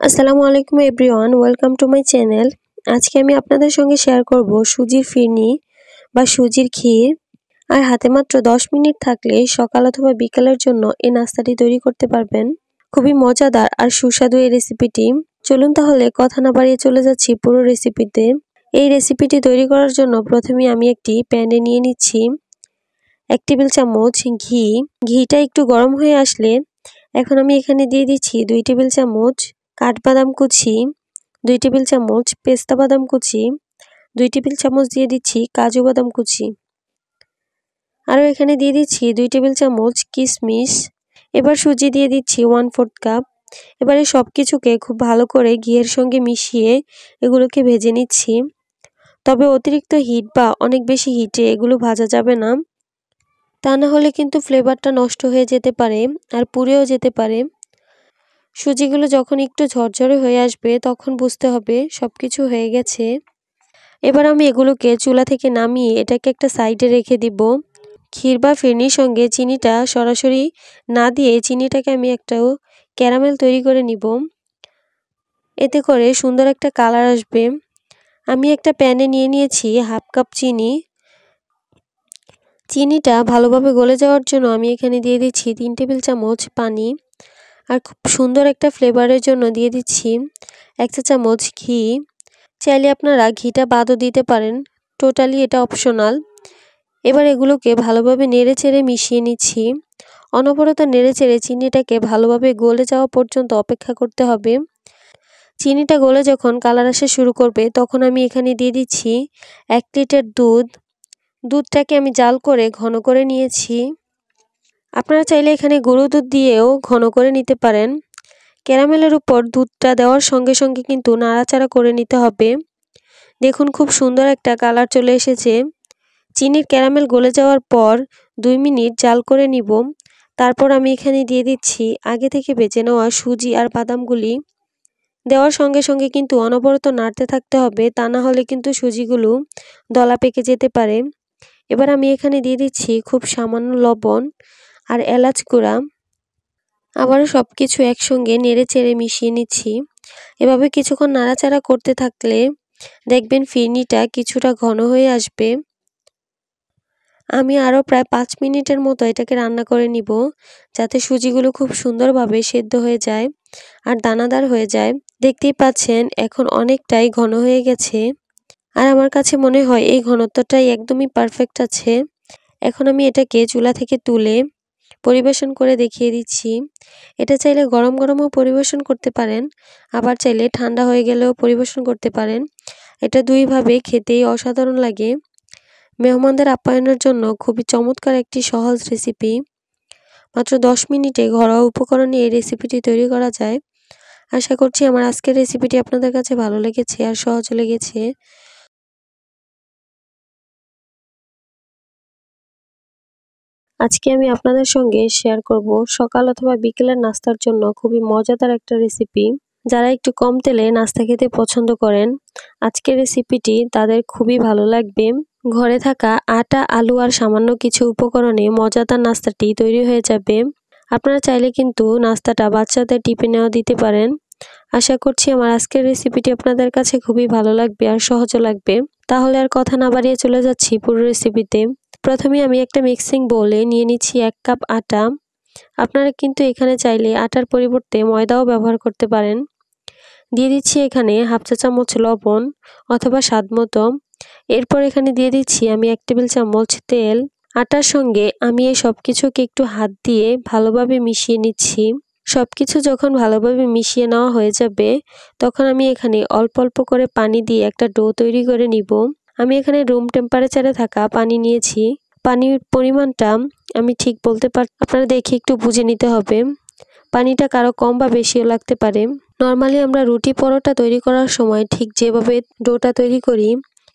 আসসালামু আলাইকুম everyone, welcome to my channel. আজকে আমি আপনাদের সঙ্গে শেয়ার করব সুজির ফিরনি বা সুজির ক্ষীর। আর হাতে মাত্র 10 মিনিট থাকলে সকাল অথবা বিকালের জন্য এই নাস্তাটি তৈরি করতে পারবেন। খুবই মজাদার আর সুস্বাদু এই রেসিপিটি। চলুন তাহলে কথা না বাড়িয়ে চলে যাচ্ছি পুরো রেসিপিতে। এই রেসিপিটি তৈরি করার জন্য প্রথমে আমি একটি প্যানে নিয়ে নিচ্ছি 1 টেবিল চামচ ঘি। ঘিটা একটু গরম হয়ে আসলে এখন আমি এখানে দিয়ে দিচ্ছি 2 টেবিল চামচ কাঠবাদাম কুচি, 2 টেবিল চামচ পেস্তা বাদাম কুচি, 2 টেবিল চামচ দিয়ে দিচ্ছি কাজু বাদাম কুচি। আরও এখানে দিয়ে দিচ্ছি 2 টেবিল চামচ কিশমিশ। এবার সুজি দিয়ে দিচ্ছি 1/4 কাপ। এবারে সব কিছুকে খুব ভালো করে ঘিয়ের সঙ্গে মিশিয়ে এগুলোকে ভেজে নিচ্ছি। তবে অতিরিক্ত হিট বা অনেক বেশি হিটে এগুলো ভাজা যাবে না, তা না হলে কিন্তু ফ্লেভারটা নষ্ট হয়ে যেতে পারে আর পুড়েও যেতে পারে। সুজিগুলো যখন একটু ঝরঝরে হয়ে আসবে তখন বুঝতে হবে সবকিছু হয়ে গেছে। এবার আমি এগুলোকে চুলা থেকে নামিয়ে এটাকে একটা সাইডে রেখে দিব। ক্ষীর বা ফিরনির সঙ্গে চিনিটা সরাসরি না দিয়ে চিনিটাকে আমি একটা ক্যারামেল তৈরি করে নিব। এতে করে সুন্দর একটা কালার আসবে। আমি একটা প্যানে নিয়ে নিয়েছি 1/2 কাপ চিনি। চিনিটা ভালোভাবে গলে যাওয়ার জন্য আমি এখানে দিয়ে দিচ্ছি 3 টেবিল চামচ পানি। আর খুব সুন্দর একটা ফ্লেভারের জন্য দিয়ে দিচ্ছি 1 চা চামচ ঘি। চাইলে আপনারা ঘিটা বাদও দিতে পারেন, টোটালি এটা অপশনাল। এবার এগুলোকে ভালোভাবে নেড়েচেড়ে মিশিয়ে নিচ্ছি। অনবরত নেড়েচেড়ে চিনিটাকে ভালোভাবে গলে যাওয়া পর্যন্ত অপেক্ষা করতে হবে। চিনিটা গলে যখন কালার আসা শুরু করবে তখন আমি এখানে দিয়ে দিচ্ছি 1 লিটার দুধ। দুধটাকে আমি জাল করে ঘন করে নিয়েছি। আপনারা চাইলে এখানে গুঁড়ো দুধ দিয়েও ঘন করে নিতে পারেন। ক্যারামেলের উপর দুধটা দেওয়ার সঙ্গে সঙ্গে কিন্তু নাড়াচাড়া করে নিতে হবে। দেখুন খুব সুন্দর একটা কালার চলে এসেছে। চিনির ক্যারামেল গলে যাওয়ার পর 2 মিনিট জাল করে নিব। তারপর আমি এখানে দিয়ে দিচ্ছি আগে থেকে ভেজে নেওয়া সুজি আর বাদামগুলি। দেওয়ার সঙ্গে সঙ্গে কিন্তু অনবরত নাড়তে থাকতে হবে, তা না হলে কিন্তু সুজিগুলো দলা পেকে যেতে পারে। এবার আমি এখানে দিয়ে দিচ্ছি খুব সামান্য লবণ আর এলাচ গুঁড়া। আবারও সব কিছু একসঙ্গে নেড়ে চেড়ে মিশিয়ে নিচ্ছি। এভাবে কিছুক্ষণ নাড়াচাড়া করতে থাকলে দেখবেন ফিরনিটা কিছুটা ঘন হয়ে আসবে। আমি আরও প্রায় 5 মিনিটের মতো এটাকে রান্না করে নিব, যাতে সুজিগুলো খুব সুন্দরভাবে সেদ্ধ হয়ে যায় আর দানাদার হয়ে যায়। দেখতেই পাচ্ছেন এখন অনেকটাই ঘন হয়ে গেছে। আর আমার কাছে মনে হয় এই ঘনত্বটাই একদমই পারফেক্ট আছে। এখন আমি এটাকে চুলা থেকে তুলে পরিবেশন করে দেখিয়ে দিচ্ছি। এটা চাইলে গরম গরমও পরিবেশন করতে পারেন, আবার চাইলে ঠান্ডা হয়ে গেলেও পরিবেশন করতে পারেন। এটা দুইভাবে খেতেই অসাধারণ লাগে। মেহমানদের আপ্যায়নের জন্য খুবই চমৎকার একটি সহজ রেসিপি। মাত্র 10 মিনিটে ঘরোয়া উপকরণে এই রেসিপিটি তৈরি করা যায়। আশা করছি আমার আজকের রেসিপিটি আপনাদের কাছে ভালো লেগেছে আর সহজ লেগেছে। আজকে আমি আপনাদের সঙ্গে শেয়ার করব সকাল অথবা বিকেলের নাস্তার জন্য খুবই মজাদার একটা রেসিপি। যারা একটু কম তেলে নাস্তা খেতে পছন্দ করেন, আজকের রেসিপিটি তাদের খুবই ভালো লাগবে। ঘরে থাকা আটা, আলু আর সামান্য কিছু উপকরণে মজাদার নাস্তাটি তৈরি হয়ে যাবে। আপনারা চাইলে কিন্তু নাস্তাটা বাচ্চাদের টিফিনেও দিতে পারেন। আশা করছি আমার আজকের রেসিপিটি আপনাদের কাছে খুবই ভালো লাগবে আর সহজও লাগবে। তাহলে আর কথা না বাড়িয়ে চলে যাচ্ছি পুরো রেসিপিতে। প্রথমে আমি একটা মিক্সিং বোলে নিয়ে নিচ্ছি 1 কাপ আটা। আপনারা কিন্তু এখানে চাইলে আটার পরিবর্তে ময়দাও ব্যবহার করতে পারেন। দিয়ে দিচ্ছি এখানে 1/2 চা চামচ লবণ অথবা স্বাদ মতো। এরপর এখানে দিয়ে দিচ্ছি আমি 1 টেবিল চামচ তেল। আটার সঙ্গে আমি এই সব কিছুকে একটু হাত দিয়ে ভালোভাবে মিশিয়ে নিচ্ছি। সবকিছু যখন ভালোভাবে মিশিয়ে নেওয়া হয়ে যাবে তখন আমি এখানে অল্প অল্প করে পানি দিয়ে একটা ডো তৈরি করে নিব। আমি এখানে রুম টেম্পারেচারে থাকা পানি নিয়েছি। পানির পরিমাণটা আমি ঠিক বলতে আপনারা দেখে একটু বুঝে নিতে হবে। পানিটা কারো কম বা বেশিও লাগতে পারে। নর্মালি আমরা রুটি পরোটা তৈরি করার সময় ঠিক যেভাবে ডোটা তৈরি করি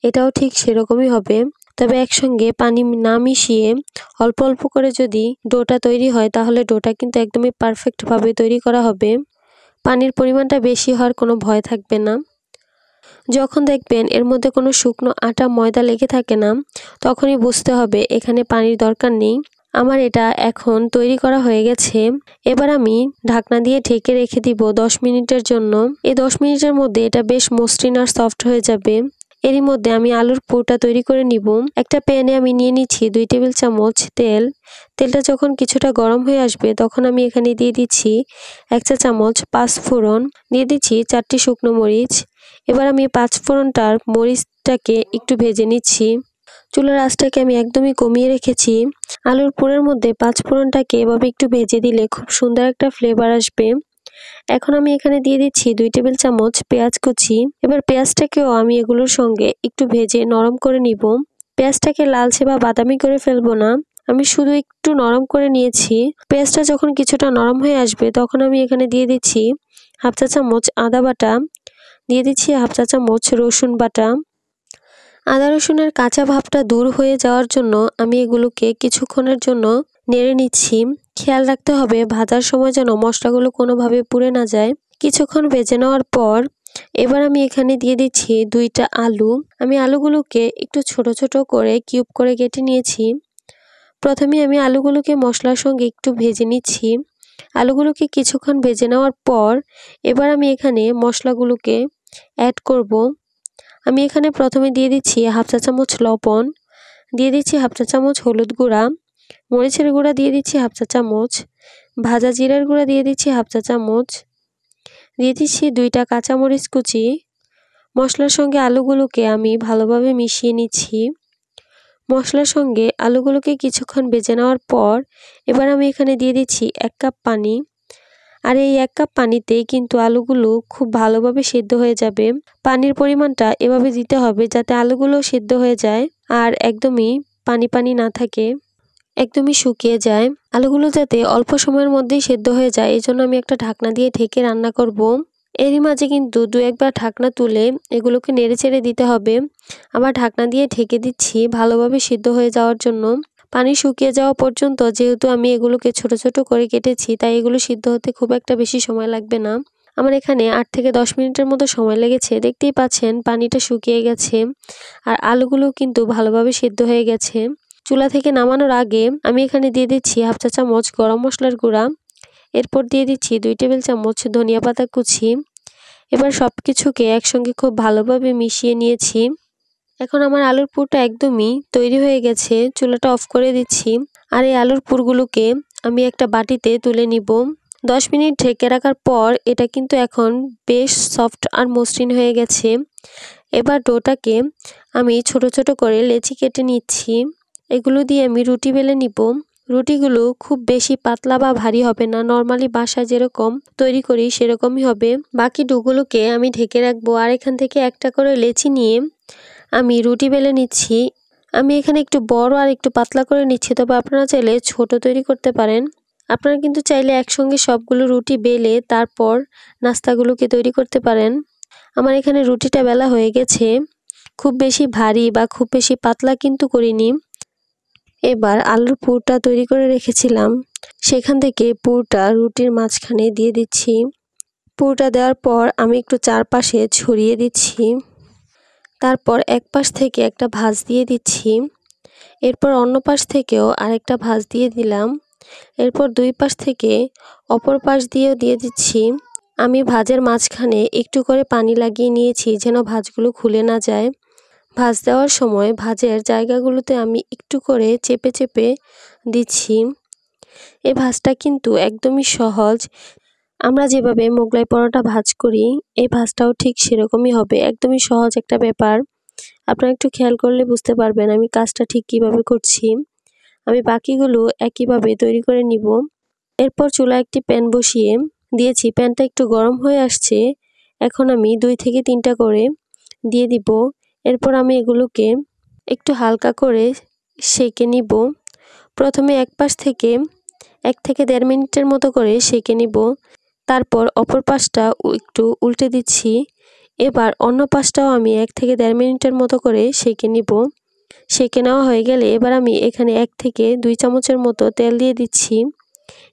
এটাও ঠিক সেরকমই হবে। তবে একসঙ্গে পানি না মিশিয়ে অল্প অল্প করে যদি ডোটা তৈরি হয় তাহলে ডোটা কিন্তু একদমই পারফেক্টভাবে তৈরি করা হবে। পানির পরিমাণটা বেশি হওয়ার কোনো ভয় থাকবে না। যখন দেখবেন এর মধ্যে কোনো শুকনো আটা, ময়দা লেগে থাকে না, তখনই বুঝতে হবে এখানে পানির দরকার নেই। আমার এটা এখন তৈরি করা হয়ে গেছে। এবার আমি ঢাকনা দিয়ে ঢেকে রেখে দিব 10 মিনিটের জন্য। এই 10 মিনিটের মধ্যে এটা বেশ মসৃণ আর সফট হয়ে যাবে। এরই মধ্যে আমি আলুর পুরটা তৈরি করে নিব। একটা প্যানে আমি নিয়ে নিচ্ছি 2 টেবিল চামচ তেল। তেলটা যখন কিছুটা গরম হয়ে আসবে তখন আমি এখানে দিয়ে দিচ্ছি 1 চা চামচ পাঁচফোড়ন, দিয়ে দিচ্ছি 4টি শুকনো মরিচ। এবার আমি পাঁচফোড়নটার মরিচটাকে একটু ভেজে নিচ্ছি। চুলার আঁচটাকে আমি একদমই কমিয়ে রেখেছি। আলুর পুরের মধ্যে পাঁচফোড়নটাকে এভাবে একটু ভেজে দিলে খুব সুন্দর একটা ফ্লেভার আসবে। এখন আমি এখানে দিয়ে দিচ্ছি 2 টেবিল চামচ পেঁয়াজ কুচি। এবার পেঁয়াজটাকেও আমি এগুলোর সঙ্গে একটু ভেজে নরম করে নিব। পেঁয়াজটাকে লালচে বা বাদামি করে ফেলবো না, আমি শুধু একটু নরম করে নিয়েছি। পেঁয়াজটা যখন কিছুটা নরম হয়ে আসবে তখন আমি এখানে দিয়ে দিচ্ছি 1/2 চা চামচ আদা বাটা, দিয়ে দিচ্ছি 1/2 চা চামচ রসুন বাটা। আদা রসুনের কাঁচা ভাবটা দূর হয়ে যাওয়ার জন্য আমি এগুলোকে কিছুক্ষণের জন্য নেড়ে নিচ্ছি। খেয়াল রাখতে হবে ভাজার সময় যেন মশলাগুলো কোনোভাবে পুড়ে না যায়। কিছুক্ষণ ভেজে নেওয়ার পর এবার আমি এখানে দিয়ে দিচ্ছি 2টা আলু। আমি আলুগুলোকে একটু ছোট ছোট করে কিউব করে কেটে নিয়েছি। প্রথমে আমি আলুগুলোকে মশলার সঙ্গে একটু ভেজে নিচ্ছি। আলুগুলোকে কিছুক্ষণ ভেজে নেওয়ার পর এবার আমি এখানে মশলাগুলোকে অ্যাড করব। আমি এখানে প্রথমে দিয়ে দিচ্ছি 1/2 চা চামচ লবণ, দিয়ে দিচ্ছি 1/2 চা চামচ হলুদ গুঁড়া, মরিচের গুঁড়া দিয়ে দিচ্ছি 1/2 চা চামচ, ভাজা জিরার গুঁড়া দিয়ে দিচ্ছি 1/2 চা চামচ, দিয়ে দিচ্ছি 2টা কাঁচামরিচ কুচি। মশলার সঙ্গে আলুগুলোকে আমি ভালোভাবে মিশিয়ে নিচ্ছি। মশলার সঙ্গে আলুগুলোকে কিছুক্ষণ ভেজে নেওয়ার পর এবার আমি এখানে দিয়ে দিচ্ছি 1 কাপ পানি। আর এই 1 কাপ পানিতেই কিন্তু আলুগুলো খুব ভালোভাবে সিদ্ধ হয়ে যাবে। পানির পরিমাণটা এভাবে দিতে হবে যাতে আলুগুলো সিদ্ধ হয়ে যায় আর একদমই পানি পানি না থাকে, একদমই শুকিয়ে যায়। আলুগুলো যাতে অল্প সময়ের মধ্যেই সিদ্ধ হয়ে যায় এই জন্য আমি একটা ঢাকনা দিয়ে ঢেকে রান্না করব। এরই মাঝে কিন্তু 2-1 বার ঢাকনা তুলে এগুলোকে নেড়ে চেড়ে দিতে হবে। আবার ঢাকনা দিয়ে ঢেকে দিচ্ছি ভালোভাবে সিদ্ধ হয়ে যাওয়ার জন্য। পানি শুকিয়ে যাওয়া পর্যন্ত, যেহেতু আমি এগুলোকে ছোট ছোট করে কেটেছি তাই এগুলো সিদ্ধ হতে খুব একটা বেশি সময় লাগবে না। আমার এখানে 8 থেকে 10 মিনিটের মতো সময় লেগেছে। দেখতেই পাচ্ছেন পানিটা শুকিয়ে গেছে আর আলুগুলো কিন্তু ভালোভাবে সিদ্ধ হয়ে গেছে। চুলা থেকে নামানোর আগে আমি এখানে দিয়ে দিচ্ছি 1/2 চা চামচ গরম মশলার গুঁড়া, এরপর দিয়ে দিচ্ছি 2 টেবিল চামচ ধনিয়া পাতা কুচি। এবার সবকিছুকে একসঙ্গে খুব ভালোভাবে মিশিয়ে নিয়েছি। এখন আমার আলুর পুরটা একদমই তৈরি হয়ে গেছে। চুলাটা অফ করে দিচ্ছি আর এই আলুর পুরগুলোকে আমি একটা বাটিতে তুলে নিব। 10 মিনিট ঢেকে রাখার পর এটা কিন্তু এখন বেশ সফট আর মসৃণ হয়ে গেছে। এবার ডোটাকে আমি ছোট ছোট করে লেচি কেটে নিচ্ছি। এগুলো দিয়ে আমি রুটি বেলে নিব। রুটিগুলো খুব বেশি পাতলা বা ভারী হবে না, নর্মালি বাসায় যেরকম তৈরি করি সেরকমই হবে। বাকি ডোগুলোকে আমি ঢেকে রাখবো আর এখান থেকে একটা করে লেচি নিয়ে আমি রুটি বেলে নিচ্ছি। আমি এখানে একটু বড় আর একটু পাতলা করে নিচ্ছি, তবে আপনারা চাইলে ছোট তৈরি করতে পারেন। আপনারা কিন্তু চাইলে একসঙ্গে সবগুলো রুটি বেলে তারপর নাস্তাগুলোকে তৈরি করতে পারেন। আমার এখানে রুটিটা বেলা হয়ে গেছে। খুব বেশি ভারী বা খুব বেশি পাতলা কিন্তু করিনি। এবার আলুর পুরটা তৈরি করে রেখেছিলাম সেখান থেকে পুরটা রুটির মাঝখানে দিয়ে দিচ্ছি। পুরটা দেওয়ার পর আমি একটু চারপাশে ছড়িয়ে দিচ্ছি। তারপর এক পাশ থেকে একটা ভাঁজ দিয়ে দিচ্ছি। এরপর অন্য পাশ থেকেও আরেকটা ভাঁজ দিয়ে দিলাম। এরপর দুই পাশ থেকে অপর পাশ দিয়েও দিয়ে দিচ্ছি। আমি ভাঁজের মাঝখানে একটু করে পানি লাগিয়ে নিয়েছি যেন ভাঁজগুলো খুলে না যায়। ভাঁজ দেওয়ার সময় ভাঁজের জায়গাগুলোতে আমি একটু করে চেপে চেপে দিচ্ছি। এই ভাঁজটা কিন্তু একদমই সহজ। আমরা যেভাবে মোগলাই পরোটা ভাঁজ করি এই ভাঁজটাও ঠিক সেরকমই হবে। একদমই সহজ একটা ব্যাপার। আপনারা একটু খেয়াল করলে বুঝতে পারবেন আমি কাজটা ঠিক কিভাবে করছি। আমি বাকিগুলো একইভাবে তৈরি করে নিব। এরপর চুলায় একটি প্যান বসিয়ে দিয়েছি। প্যানটা একটু গরম হয়ে আসছে। এখন আমি 2 থেকে 3টা করে দিয়ে দিব। এরপর আমি এগুলোকে একটু হালকা করে সেঁকে নিব। প্রথমে এক পাশ থেকে 1 থেকে 1.5 মিনিটের মতো করে সেঁকে নিব। তারপর অপর পাশটা একটু উল্টে দিচ্ছি। এবার অন্য পাশটাও আমি 1 থেকে 1.5 মিনিটের মতো করে সেঁকে নিব। সেঁকে নেওয়া হয়ে গেলে এবার আমি এখানে 1 থেকে 2 চামচের মতো তেল দিয়ে দিচ্ছি।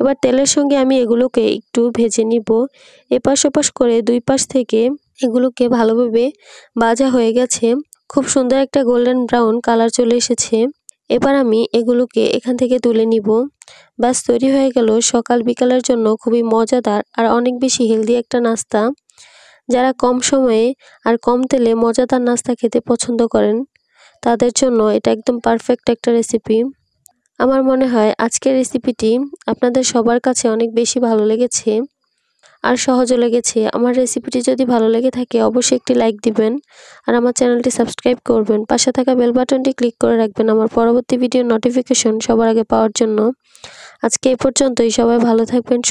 এবার তেলের সঙ্গে আমি এগুলোকে একটু ভেজে নিব। এপাশ ওপাশ করে দুই পাশ থেকে এগুলোকে ভালোভাবে ভাজা হয়ে গেছে। খুব সুন্দর একটা গোল্ডেন ব্রাউন কালার চলে এসেছে। এবার আমি এগুলোকে এখান থেকে তুলে নিব। ব্যাস তৈরি হয়ে গেল সকাল বিকালের জন্য খুবই মজাদার আর অনেক বেশি হেলদি একটা নাস্তা। যারা কম সময়ে আর কম তেলে মজাদার নাস্তা খেতে পছন্দ করেন তাদের জন্য এটা একদম পারফেক্ট একটা রেসিপি। আমার মনে হয় আজকের রেসিপিটি আপনাদের সবার কাছে অনেক বেশি ভালো লেগেছে আর সহজও লেগেছে। আমার রেসিপিটি যদি ভালো লেগে থাকে অবশ্যই একটি লাইক দিবেন আর আমার চ্যানেলটি সাবস্ক্রাইব করবেন। পাশে থাকা বেল বাটনটি ক্লিক করে রাখবেন আমার পরবর্তী ভিডিওর নোটিফিকেশন সবার আগে পাওয়ার জন্য। আজকে এই পর্যন্তই। সবাই ভালো থাকবেন, সুস্থ